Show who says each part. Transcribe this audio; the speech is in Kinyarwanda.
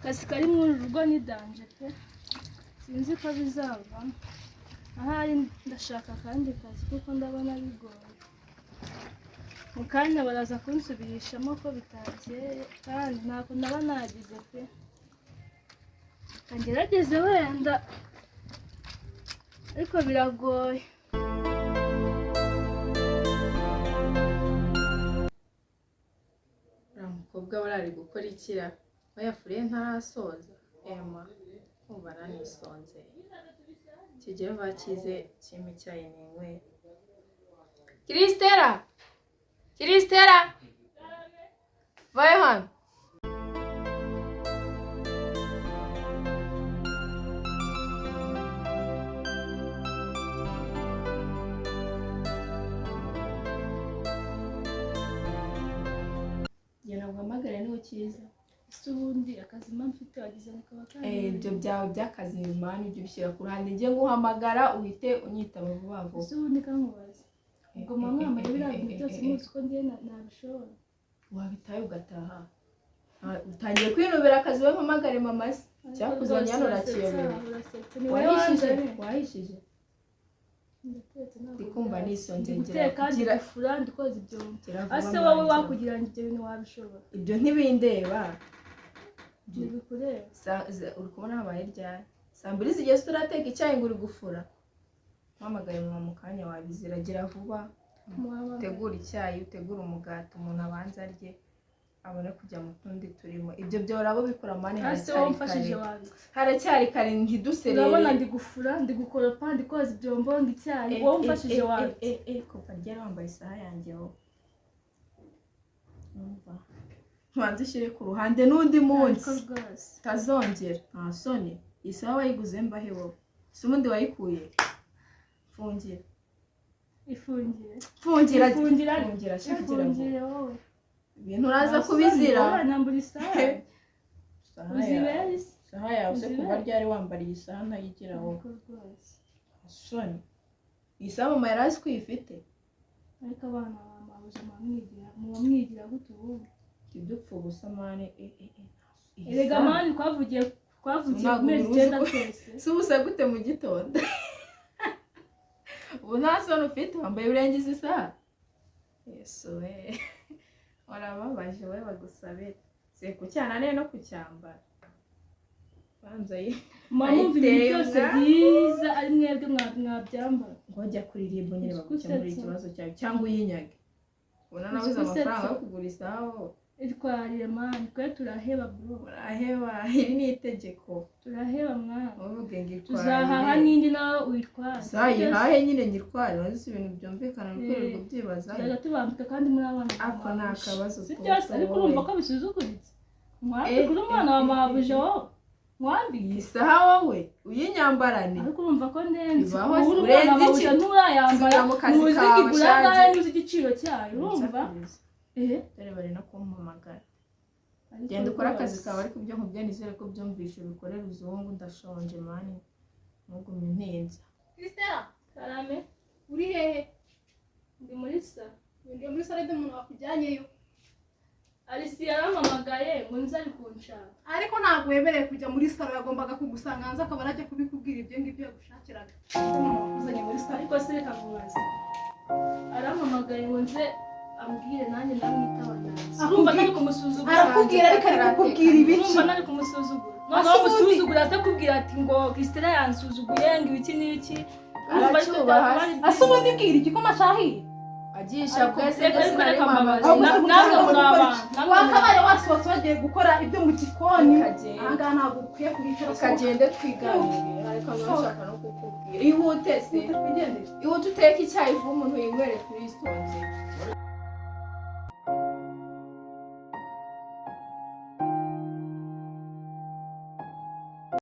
Speaker 1: akazi kari mu rugo ni danje pe sinzi ko bizavamo ahari ndashaka kandi kazi kuko ndabona bigoye mu kanya baraza kunsubirishamo ko bitakeye kandi ntabwo naba nagize pe kangerageze wenda ariko biragoye
Speaker 2: umukobwa warari gukora ikira wayafuriye ntarasoza ema kumva nanisonze kigero bakize kimwe cyayi niwe Kristera vai hano guhamagara niho cyiza
Speaker 1: ese ubundi akazi mfite wagize mu kabakana
Speaker 2: ibyo byawe by'akazi mani ibyo bishyira ku ruhande ngiye guhamagara uhite unyitaba vuba vuba
Speaker 1: ese ubundi kankubaza ubwo mama mwambaye biriya bintu byose muzi ko ndiye nabishobora
Speaker 2: wabitaye ugataha utangiye kwinubira akazi we mpamagare mama se cyakuzanye hano urakiyobewe wahishije ndikumva nisonze ngira
Speaker 1: kugira ifura ndikoze ibyo ase wowe wakugira ngo ibyo bintu wabishobora
Speaker 2: ibyo ntibindeba
Speaker 1: bikureba
Speaker 2: uri kubona habaye ryari saa mbiri zigeze turateka icyayi ngo uri gufura mpamagaye mama mu kanya wabizira gira vuba utegura icyayi utegura umugati umuntu abanza arye abone kujya mu tundi turimo ibyo byorabo bikora mane haracyari kare ntiduserere
Speaker 1: urabona ndi gufura ndi gukoropa ndi koza ibyombo ndi icyayi wowe umfashije wawe
Speaker 2: kuva ryari wambaye isaha yanjye wowe ntubanze ushyire ku ruhande n'undi munsi utazongera nta soni iyi saha wayiguze mbahe wowe si ubundi wayikuye fungira
Speaker 1: ifungira wowe
Speaker 2: ibintu uraza kubizira isaha yawe se kuba ryari wambariye isaha ntayigira wowe soni iyi saha mama yari azi ko uyifite
Speaker 1: ariko abana bamubuze mwigira gute ubundi
Speaker 2: ibyo ubusa mane
Speaker 1: erega mani twavugiye ku mezi 9 twese
Speaker 2: si ubusa gute mu gitondo ubu nta soni ufite wambaye urengiza isaha yesu we warababaje we bagusabira se kucyana no kucyambara banza
Speaker 1: mama ibintu byose byiza ari mwebwe mwabyambara
Speaker 2: ngo jya kuririmba nyine bagukemurira ikibazo cyawe cyangwa uyinyage ubona nabuze amafaranga yo kugura isaha
Speaker 1: itwarire mani twe turaheba bro
Speaker 2: uraheba iri ni itegeko
Speaker 1: turaheba mwana
Speaker 2: uvuge ngo itwarire
Speaker 1: tuzahaha n'indi nawe uyitware
Speaker 2: sayihahe nyine ngitware wazi ibintu byumvikana bikorerwa byibaza
Speaker 1: rero tubambika kandi muri abana
Speaker 2: ako nakabazo
Speaker 1: byose ariko urumva ko bisuzuguritse mwabye kuri umwana wa mabuje wowe mwambike
Speaker 2: isaha wowe uyinyambarane
Speaker 1: ariko urumva ko ndenze
Speaker 2: urenze iki
Speaker 1: nturayambara muzi igura nayo n'uzi igiciro cyayo urumva
Speaker 2: dore bari no kumpamagara genda ukora akazi kawe ariko ibyo nkubwiye nizere ko byumvishe ubikorera uzungu ndashonje mani ntugumye ntinza
Speaker 3: Kristera
Speaker 1: karame
Speaker 3: uri hehe
Speaker 1: ndi muri
Speaker 3: sale de umuntu wakujyanyeyo
Speaker 1: Alisi yarampamagaye ngo nze ari kunshaka
Speaker 3: ariko ntabwo wemereye kujya muri sale yagombaga kugusanga hanze akaba arajya kubikubwira ibyo ngibyo yagushakiraga umuntu wakuzanye muri sale
Speaker 1: ariko se reka nkubaze arampamagaye ngo nze ambwire nanjye ndamwitaba ndazi urumva nari kumusuzugura
Speaker 3: arakubwira ariko ari kukubwira ibiki
Speaker 1: urumva nari kumusuzugura noneho musuzugura atakubwira ati ngo Kristera yansuzuguye ngo ibiki n'ibiki
Speaker 3: ase ubundi bwira igikoma cyahiye
Speaker 2: agisha kwese
Speaker 1: reka mbabaze
Speaker 3: wakabaye wasohotse bagiye gukora ibyo mu gikoni ahangaha ntabwo ukwiye kubicara
Speaker 2: ukagende twiganirire ariko nashaka no kukubwira ihute se ihute uteke icyayi vuba umuntu yinywere kuri stonze